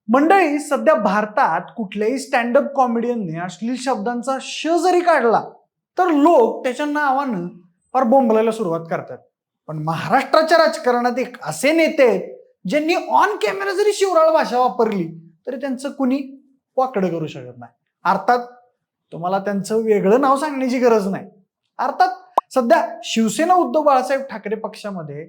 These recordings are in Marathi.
मंडळी, सध्या भारतात कुठल्याही स्टँडअप कॉमेडियनने अश्लील शब्दांचा श जरी काढला तर लोक त्याच्या नावानं फार बोंबलायला सुरुवात करतात. पण महाराष्ट्राच्या राजकारणात एक असे नेते आहेत ज्यांनी ऑन कॅमेरा जरी शिवराळ भाषा वापरली तरी त्यांचं कुणी वाकडं करू शकत नाही. अर्थात तुम्हाला त्यांचं वेगळं नाव सांगण्याची गरज नाही. अर्थात सध्या शिवसेना उद्धव बाळासाहेब ठाकरे पक्षामध्ये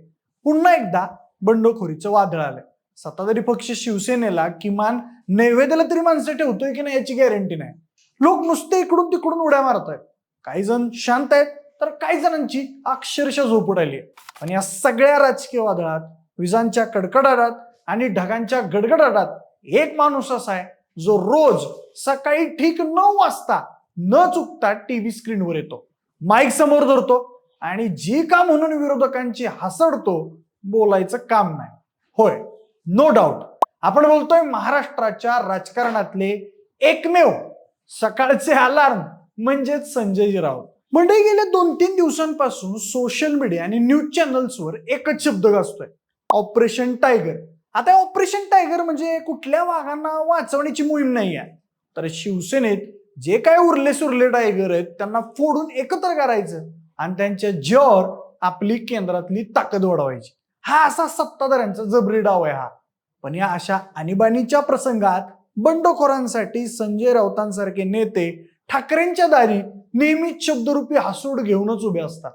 पुन्हा एकदा बंडखोरीचं वादळ आलंय. सत्ताधारी पक्ष शिवसेनेला किमान नैवेद्याला तरी माणसं ठेवतोय की नाही याची गॅरंटी नाही. लोक नुसते इकडून तिकडून उड्या मारतायत. काही जण शांत आहेत तर काही जणांची अक्षरशः झोप उडाली आहे. पण या सगळ्या राजकीय वादळात, विजांच्या कडकडाटात आणि ढगांच्या गडगडाटात एक माणूस असा आहे जो रोज सकाळी ठीक 9 वाजता न चुकता टीव्ही स्क्रीनवर येतो, माईक समोर धरतो आणि जी का म्हणून विरोधकांची हसडतो, बोलायचं काम नाही. होय, नो डाऊट आपण बोलतोय महाराष्ट्राच्या राजकारणातले एकमेव सकाळचे अलार्म म्हणजेच संजय राऊत. मंडळी, गेल्या 2-3 दिवसांपासून सोशल मीडिया आणि न्यूज चॅनल्सवर एकच शब्द गाजतोय, ऑपरेशन टायगर. आता ऑपरेशन टायगर म्हणजे कुठल्या वाघांना वाचवण्याची मोहीम नाही आहे, तर शिवसेनेत जे काय उरले सुरले टायगर आहेत त्यांना फोडून एकत्र करायचं आणि त्यांच्या जीवावर आपली केंद्रातली ताकद वाढवायची. हा असा सत्ताधाऱ्यांचा जबरी डाव आहे हा. पण या अशा आणीबाणीच्या प्रसंगात बंडखोरांसाठी संजय राऊतांसारखे नेते ठाकरेंच्या दारी नेहमीच शब्दरूपी हसूड घेऊनच उभे असतात.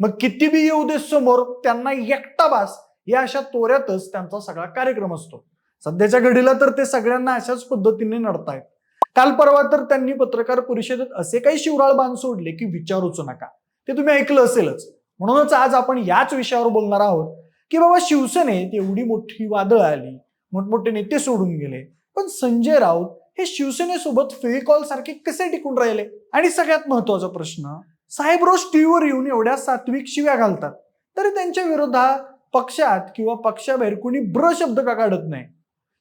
मग किती बी येऊ दे समोर, त्यांना एकटा बास या अशा तोऱ्यातच त्यांचा सगळा कार्यक्रम असतो. सध्याच्या घडीला तर ते सगळ्यांना अशाच पद्धतीने नडतायत. काल परवा तर त्यांनी पत्रकार परिषदेत असे काही शिवराळ बाण सोडले की विचारूच नका. ते तुम्ही ऐकलं असेलच. म्हणूनच आज आपण याच विषयावर बोलणार आहोत की बाबा, शिवसेनेत एवढी मोठी वादळ आली, मोठमोठे नेते सोडून गेले, पण संजय राऊत हे शिवसेनेसोबत फेविकॉल सारखे कसे टिकून राहिले? आणि सगळ्यात महत्वाचा प्रश्न, साहेब रोज टीव्हीवर येऊन एवढ्या सात्विक शिव्या घालतात तरी त्यांच्या विरोधात पक्षात किंवा पक्षाबाहेर कुणी ब्र शब्द का काढत नाही?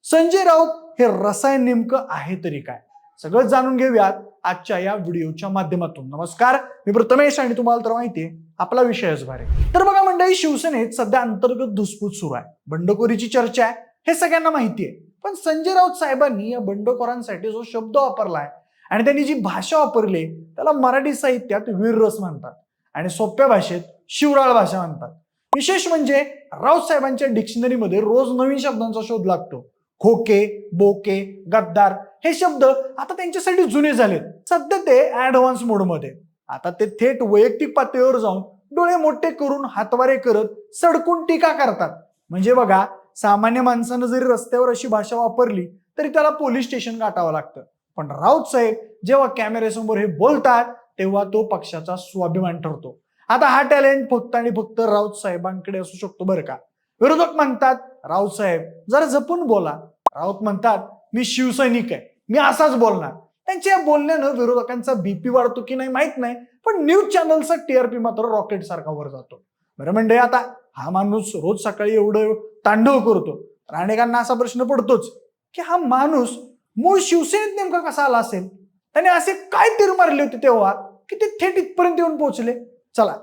संजय राऊत हे रसायन नेमकं आहे तरी काय? सगळं जाणून घेऊयात आजच्या या व्हिडिओच्या माध्यमातून. नमस्कार, मी प्रथमेश आणि तुम्हाला तर माहितीये आपला विषयच भारी. तर बघा मंडळी, शिवसेनेत सध्या अंतर्गत धुसफूस सुरू आहे, बंडखोरीची चर्चा आहे, हे सगळ्यांना माहिती आहे. पण संजय राऊत साहेबांनी या बंडखोरांसाठी जो शब्द वापरलाय आणि त्यांनी जी भाषा वापरली त्याला मराठी साहित्यात वीररस म्हणतात आणि सोप्या भाषेत शिवराळ भाषा म्हणतात. विशेष म्हणजे राऊत साहेबांच्या डिक्शनरीमध्ये रोज नवीन शब्दांचा शोध लागतो. खोके, बोके, गद्दार हे शब्द आता त्यांच्यासाठी जुने झालेत. सध्या ते ऍडव्हान्स मोडमध्ये. आता ते थेट वैयक्तिक पातळीवर जाऊन डोळे मोठे करून हातवारे करत सडकून टीका करतात. म्हणजे बघा, सामान्य माणसानं जरी रस्त्यावर अशी भाषा वापरली तरी त्याला पोलीस स्टेशन गाठावं लागतं. पण राऊत साहेब जेव्हा कॅमेऱ्यासमोर हे बोलतात तेव्हा तो पक्षाचा स्वाभिमान ठरतो. आता हा टॅलेंट फक्त आणि फक्त राऊत साहेबांकडे असू शकतो बरं का. विरोधक म्हणतात, राऊत साहेब जरा जपून बोला. राऊत म्हणतात, मी शिवसैनिक आहे, मी असाच बोलणार. त्यांच्या बोलण्यानं विरोधकांचा बीपी वाढतो की नाही माहित नाही, पण न्यूज चॅनलचा टीआरपी मात्र रॉकेट सारखा वर जातो. बरं म्हणजे आता हा माणूस रोज सकाळी एवढं तांडव करतो तर अनेकांना असा प्रश्न पडतोच की हा माणूस मूळ शिवसेनेत नेमका कसा आला असेल? त्याने असे काय तीर मारले होते तेव्हा की ते थेट इथपर्यंत येऊन पोहोचले? चला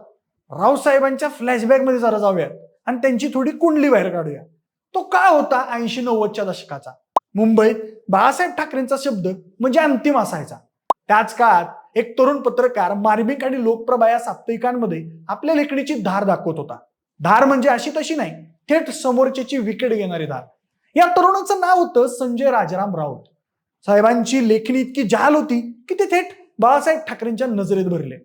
राऊत साहेबांच्या फ्लॅशबॅक मध्ये जरा जाऊया आणि त्यांची थोडी कुंडली बाहेर काढूया. तो काळ होता 80-90च्या दशकाचा. मुंबईत बाळासाहेब ठाकरेंचा शब्द म्हणजे अंतिम असायचा. त्याच काळात एक तरुण पत्रकार मार्मिक आणि लोकप्रभा या साप्ताहिकांमध्ये आपल्या लेखणीची धार दाखवत होता. धार म्हणजे अशी तशी नाही, थेट समोरच्याची विकेट घेणारी धार. या तरुणाचं नाव होतं संजय राजाराम राऊत. साहेबांची लेखणी इतकी जहाल होती की ते थेट बाळासाहेब ठाकरेंच्या नजरेत भरले.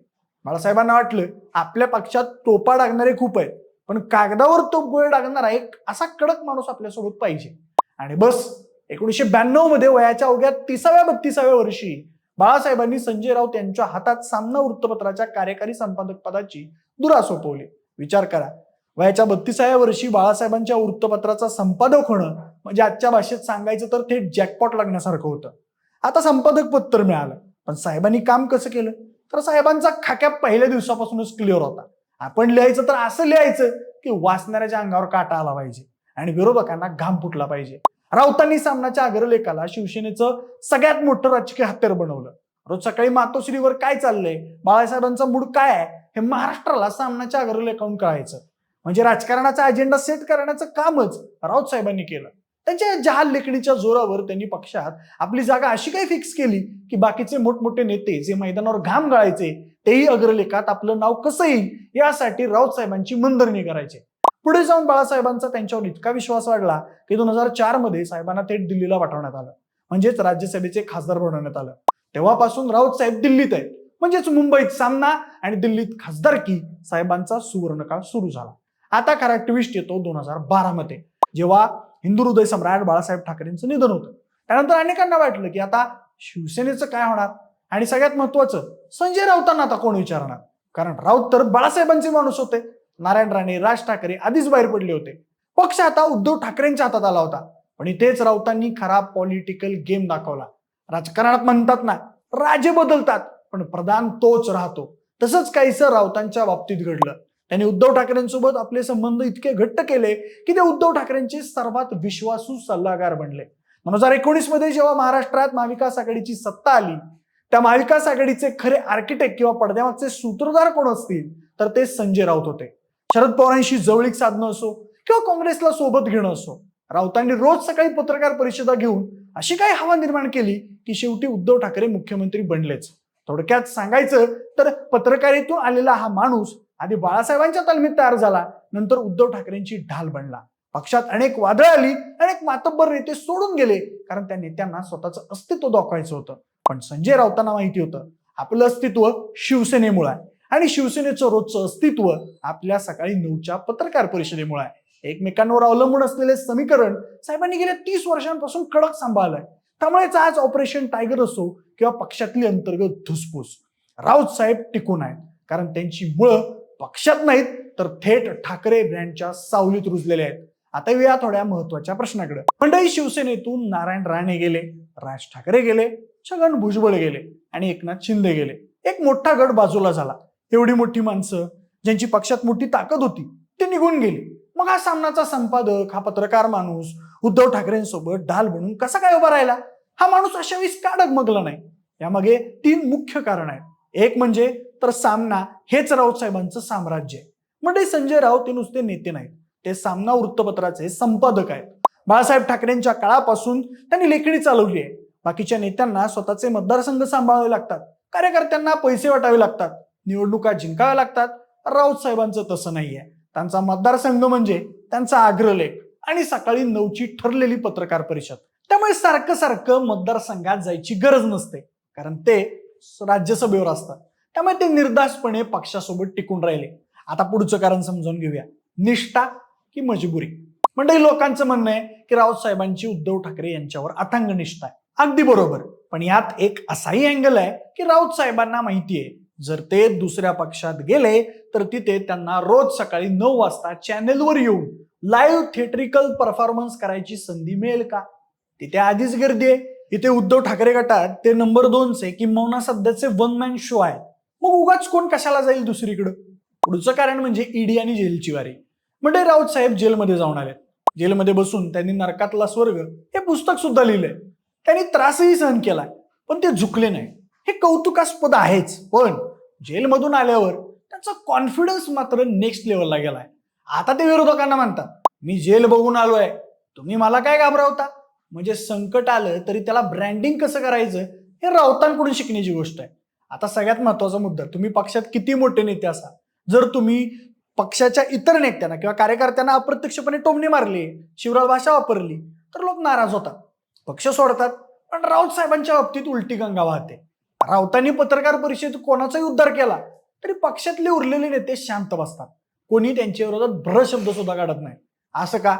बाळासाहेबांना वाटलं आपल्या पक्षात तोपा डागणारे खूप आहेत, पण कागदावर तोप गोळे डागणारा एक असा कडक माणूस आपल्यासोबत पाहिजे. आणि बस 1992 मध्ये वयाच्या अवघ्या 30व्या-32व्या वर्षी बाळासाहेबांनी संजय राऊत यांच्या हातात सामना वृत्तपत्राच्या कार्यकारी संपादक पदाची धुरा सोपवली. विचार करा, वयाच्या 32व्या वर्षी बाळासाहेबांच्या वृत्तपत्राचा संपादक होणं म्हणजे आजच्या भाषेत सांगायचं तर थेट जॅकपॉट लागण्यासारखं होतं. आता संपादक पद तर मिळालं, पण साहेबांनी काम कसं केलं? तर साहेबांचा खाक्या पहिल्या दिवसापासूनच क्लिअर होता. आपण लिहायचं तर असं लिहायचं की वाचणाऱ्याच्या अंगावर काटा आला पाहिजे आणि विरोधकांना घाम फुटला पाहिजे. राऊतांनी सामनाच्या अग्रलेखाला शिवसेनेचं सगळ्यात मोठं राजकीय हत्यार बनवलं. रोज सकाळी मातोश्रीवर काय चाललंय, बाळासाहेबांचा मूड काय आहे, हे महाराष्ट्राला सामनाच्या अग्रलेखावरून कळायचं. म्हणजे राजकारणाचा अजेंडा सेट करण्याचं कामच राऊत साहेबांनी केलं. त्यांच्या जहाल लेखणीच्या जोरावर त्यांनी पक्षात आपली जागा अशी काही फिक्स केली की बाकीचे मोठमोठे नेते जे मैदानावर घाम गाळायचे तेही अग्रलेखात आपलं नाव कसं येईल यासाठी राऊत साहेबांची मनधरणी करायचे. पुढे जाऊन बाळासाहेबांचा त्यांच्यावर इतका विश्वास वाढला की 2004 मध्ये साहेबांना थेट दिल्लीला पाठवण्यात आलं, म्हणजेच राज्यसभेचे खासदार बनवण्यात आलं. तेव्हापासून राऊत साहेब दिल्लीत आहेत, म्हणजेच मुंबईत सामना आणि दिल्लीत खासदारकी साहेबांचा सुवर्णकाळ सुरू झाला. आता खरा ट्विस्ट येतो 2012 मध्ये, जेव्हा हिंदू हृदय सम्राट बाळासाहेब ठाकरेंचं निधन होतं. त्यानंतर अनेकांना वाटलं की आता शिवसेनेचं काय होणार, आणि सगळ्यात महत्वाचं संजय राऊतांना आता कोण विचारणार, कारण राऊत तर बाळासाहेबांचे माणूस होते. नारायण राणे, राज ठाकरे आधीच बाहेर पडले होते. पक्ष आता उद्धव ठाकरेंच्या हातात आला होता. पण इथेच राऊतांनी खरा पॉलिटिकल गेम दाखवला. राजकारणात म्हणतात ना, राजे बदलतात पण प्रधान तोच राहतो. तसंच काहीसं राऊतांच्या बाबतीत घडलं. त्यांनी उद्धव ठाकरेंसोबत आपले संबंध इतके घट्ट केले की ते उद्धव ठाकरेंचे सर्वात विश्वासू सल्लागार बनले. 2019 मध्ये जेव्हा महाराष्ट्रात महाविकास आघाडीची सत्ता आली, त्या महाविकास आघाडीचे खरे आर्किटेक्ट किंवा पडद्यामागचे सूत्रधार कोण असतील तर ते संजय राऊत होते. शरद पवारांशी जवळीक साधणं असो किंवा काँग्रेसला सोबत घेणं असो, राऊतांनी रोज सकाळी पत्रकार परिषदा घेऊन अशी काही हवा निर्माण केली की शेवटी उद्धव ठाकरे मुख्यमंत्री बनलेच. थोडक्यात सांगायचं तर पत्रकारितेतून आलेला हा माणूस आधी बाळासाहेबांच्या तालमीत तयार झाला, नंतर उद्धव ठाकरेंची ढाल बनला. पक्षात अनेक वादळ आली, अनेक मातब्बर नेते सोडून गेले, कारण त्या नेत्यांना स्वतःचं अस्तित्व दाखवायचं होतं. पण संजय राऊतांना माहिती होतं आपलं अस्तित्व शिवसेनेमुळे आहे, आणि शिवसेनेचं रोजचं अस्तित्व आपल्या सकाळी 9च्या पत्रकार परिषदेमुळे आहे. एकमेकांवर अवलंबून असलेले समीकरण साहेबांनी गेल्या 30 वर्षांपासून कडक सांभाळलंय. त्यामुळेच आज ऑपरेशन टायगर असो किंवा पक्षातली अंतर्गत धुसफूस, राऊत साहेब टिकून आहेत, कारण त्यांची मुळं पक्षात नाहीत तर थेट ठाकरे ब्रँडच्या सावलीत रुजलेले आहेत. आता या थोड्या महत्वाच्या प्रश्नाकडे. मंडळी, शिवसेनेतून नारायण राणे गेले, राज ठाकरे गेले, छगन भुजबळ गेले आणि एकनाथ शिंदे गेले. एक मोठा गट बाजूला झाला. एवढी मोठी माणसं ज्यांची पक्षात मोठी ताकद होती ते निघून गेली. मग हा सामनाचा संपादक, हा पत्रकार माणूस उद्धव ठाकरेंसोबत ढाल बनून कसा काय उभा राहिला? हा माणूस अशा वेळेस का डगमगला नाही? यामागे 3 मुख्य कारण आहेत. एक म्हणजे तर सामना हेच राऊत साहेबांचं साम्राज्य आहे. म्हणजे संजय राऊत हे नुसते नेते नाहीत, ते सामना वृत्तपत्राचे संपादक आहेत. बाळासाहेब ठाकरेंच्या काळापासून त्यांनी लेखणी चालवली आहे. बाकीच्या नेत्यांना स्वतःचे मतदारसंघ सांभाळावे लागतात, कार्यकर्त्यांना पैसे वाटावे लागतात, निवडणुका जिंकाव्या लागतात. राऊत साहेबांचं तसं नाहीये. त्यांचा मतदारसंघ म्हणजे त्यांचा आग्रलेख आणि सकाळी 9ची ठरलेली पत्रकार परिषद. त्यामुळे सारखं सारखं मतदारसंघात जायची गरज नसते, कारण ते राज्यसभेवर असतात. त्यामुळे ते निर्धास्तपणे पक्षासोबत टिकून राहिले. आता पुढचं कारण समजून घेऊया. निष्ठा की मजबुरी? म्हणजे लोकांचं म्हणणं आहे की राऊत साहेबांची उद्धव ठाकरे यांच्यावर अथांग निष्ठा आहे. अगदी बरोबर. पण यात एक असाही अँगल आहे की राऊत साहेबांना माहिती आहे जर ते दुसऱ्या पक्षात गेले तर तिथे त्यांना रोज सकाळी 9 वाजता चॅनेलवर येऊन लाईव्ह थिएट्रिकल परफॉर्मन्स करायची संधी मिळेल का? तिथे आधीच गर्दी आहे. इथे उद्धव ठाकरे गटात ते नंबर 2चे किंबहुना सध्याचे वन मॅन शो आहे. मग उगाच कोण कशाला जाईल दुसरीकडे? पुढचं कारण म्हणजे ईडी आणि जेलची वारी. म्हणजे राऊत साहेब जेलमध्ये जाऊन आले. जेलमध्ये बसून त्यांनी नरकातला स्वर्ग हे पुस्तक सुद्धा लिहिलंय. त्यांनी त्रासही सहन केलाय, पण ते झुकले नाही. हे कौतुकास्पद आहेच. पण जेलमधून आल्यावर त्यांचा कॉन्फिडन्स मात्र नेक्स्ट लेवलला गेलाय. आता ते विरोधकांना म्हणतात, मी जेल बघून आलोय, तुम्ही मला काय घाबरवता? म्हणजे संकट आलं तरी त्याला ब्रँडिंग कसं करायचं हे राऊतांकडून शिकण्याची गोष्ट आहे. आता सगळ्यात महत्वाचा मुद्दा, तुम्ही पक्षात किती मोठे नेते असा, जर तुम्ही पक्षाच्या इतर नेत्यांना किंवा कार्यकर्त्यांना अप्रत्यक्षपणे टोमणे मारले, शिवराळ भाषा वापरली तर लोक नाराज होतात, पक्ष सोडतात. पण राऊत साहेबांच्या बाबतीत उलटी गंगा वाहते. राऊतांनी पत्रकार परिषदेत कोणाचाही उद्धार केला तरी पक्षातले उरलेले नेते शांत बसतात. कोणी त्यांच्या विरोधात भ्र शब्द सुद्धा काढत नाही. असं का?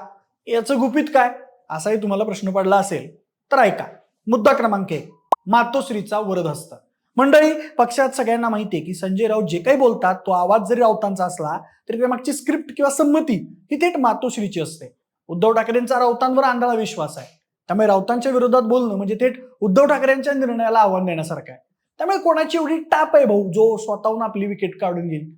याचं गुपित काय? असाही तुम्हाला प्रश्न पडला असेल तर ऐका. मुद्दा क्रमांक 1, मातोश्रीचा वरदहस्त. मंडळी, पक्षात सगळ्यांना माहिती आहे की संजय राऊत जे काही बोलतात तो आवाज जरी राऊतांचा असला तरी त्यामागची स्क्रिप्ट किंवा संमती ही थेट मातोश्रीची असते. उद्धव ठाकरेंचा राऊतांवर आंधळा विश्वास आहे. त्यामुळे राऊतांच्या विरोधात बोलणं म्हणजे थेट उद्धव ठाकरेंच्या निर्णयाला आव्हान देण्यासारखं आहे. त्यामुळे कोणाची एवढी टाप आहे भाऊ जो स्वतःहून आपली विकेट काढून घेईल?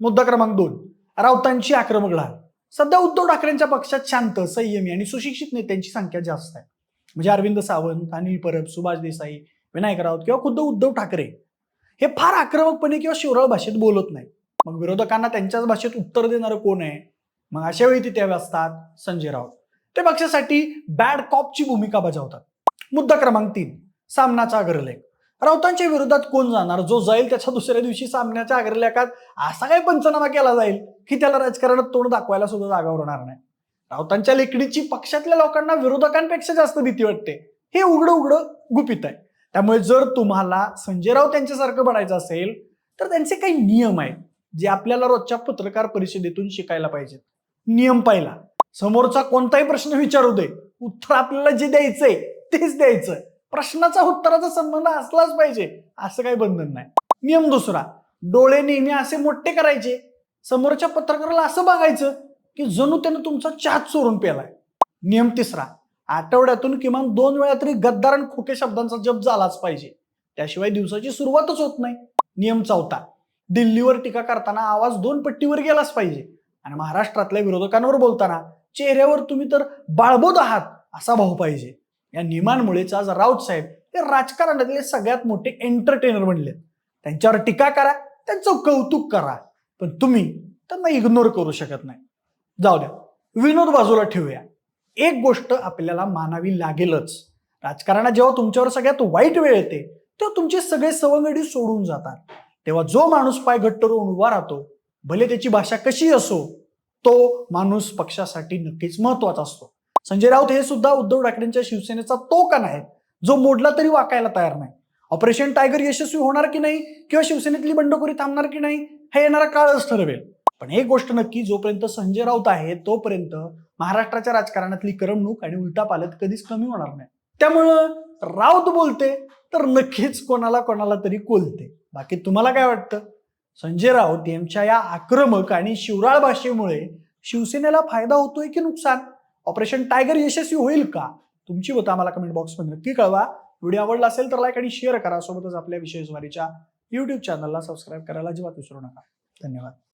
मुद्दा क्रमांक 2, राऊतांची आक्रमक ढाल. सध्या उद्धव ठाकरेंच्या पक्षात शांत, संयमी आणि सुशिक्षित नेत्यांची संख्या जास्त आहे. म्हणजे अरविंद सावंत, अनिल परब, सुभाष देसाई, विनायक राऊत किंवा खुद्द उद्धव ठाकरे हे फार आक्रमकपणे किंवा शिवराळ भाषेत बोलत नाही. मग विरोधकांना त्यांच्याच भाषेत उत्तर देणारं कोण आहे? मग अशा वेळी तिथे असतात संजय राऊत. ते पक्षासाठी बॅड कॉपची भूमिका बजावतात. मुद्दा क्रमांक 3, सामनाचा अग्रलेख. राऊतांच्या विरोधात कोण जाणार? जो जाईल त्याच्या दुसऱ्या दिवशी सामन्याच्या अग्रलेखात असा काही पंचनामा केला जाईल की त्याला राजकारणात तोंड दाखवायला सुद्धा जागा उरणार नाही. राऊतांच्या लेखणीची पक्षातल्या लोकांना विरोधकांपेक्षा जास्त भीती वाटते, हे उघडं उघडं गुपित आहे. त्यामुळे जर तुम्हाला संजय राऊत यांच्यासारखं बनायचं असेल तर त्यांचे काही नियम आहेत जे आपल्याला रोजच्या पत्रकार परिषदेतून शिकायला पाहिजेत. नियम पहिला, समोरचा कोणताही प्रश्न विचारू दे, उत्तर आपल्याला जे द्यायचंय तेच द्यायचं. प्रश्नाचा उत्तराचा संबंध असलाच पाहिजे, असं काही बंधन नाही. नियम दुसरा, डोळे नेहमी असे मोठे करायचे, समोरच्या पत्रकाराला असं बघायचं की जणू त्यानं तुमचा चहाच चोरून प्यालाय. नियम तिसरा, आठवड्यातून किमान 2 वेळा तरी गद्दार आणि खोके शब्दांचा जप झालाच पाहिजे, त्याशिवाय दिवसाची सुरुवातच होत नाही. नियम चौथा, दिल्लीवर टीका करताना आवाज 2 पट्टीवर गेलाच पाहिजे आणि महाराष्ट्रातल्या विरोधकांवर बोलताना चेहऱ्यावर तुम्ही तर बाळबोध आहात असा भाव पाहिजे. या नियमांमुळेच आज राऊत साहेब हे राजकारणातले सगळ्यात मोठे एंटरटेनर बनलेत. त्यांच्यावर टीका करा, त्यांचं कौतुक करा, पण तुम्ही त्यांना इग्नोर करू शकत नाही. जाऊ द्या, विनोद बाजूला ठेवूया. एक गोष्ट आपल्याला मानावी लागेलच, राजकारणात जेव्हा तुमच्यावर सगळ्यात वाईट वेळ येते तेव्हा तुमचे सगळे सवंगडी सोडून जातात. तेव्हा जो माणूस पाय घट्ट करून उभा राहतो, भले त्याची भाषा कशी असो, तो माणूस पक्षासाठी नक्कीच महत्वाचा असतो. संजय राऊत हे सुद्धा उद्धव ठाकरेंच्या शिवसेनेचा तो कण आहे जो मोडला तरी वाकायला तयार नाही. ऑपरेशन टायगर यशस्वी होणार की नाही किंवा शिवसेनेतली बंडखोरी थांबणार की नाही हे येणारा काळच ठरवेल. पण एक गोष्ट नक्की, जोपर्यंत संजय राऊत आहे तोपर्यंत महाराष्ट्राच्या राजकारणातली करमणूक आणि उलटापालट कधीच कमी होणार नाही. त्यामुळं राऊत बोलते तर नक्कीच कोणाला कोणाला तरी कोलते. बाकी तुम्हाला काय वाटतं? संजय राऊत यांच्या या आक्रमक आणि शिवराळ भाषेमुळे शिवसेनेला फायदा होतोय की नुकसान? ऑपरेशन टायगर यशस्वी होईल का? तुमची मतं आम्हाला कमेंट बॉक्समध्ये नक्की कळवा. व्हिडिओ आवडला असेल तर लाईक आणि शेअर करा. सोबतच आपल्या विशेषवारीच्या YouTube चॅनलला सबस्क्राईब करायला अजिबात विसरू नका. धन्यवाद.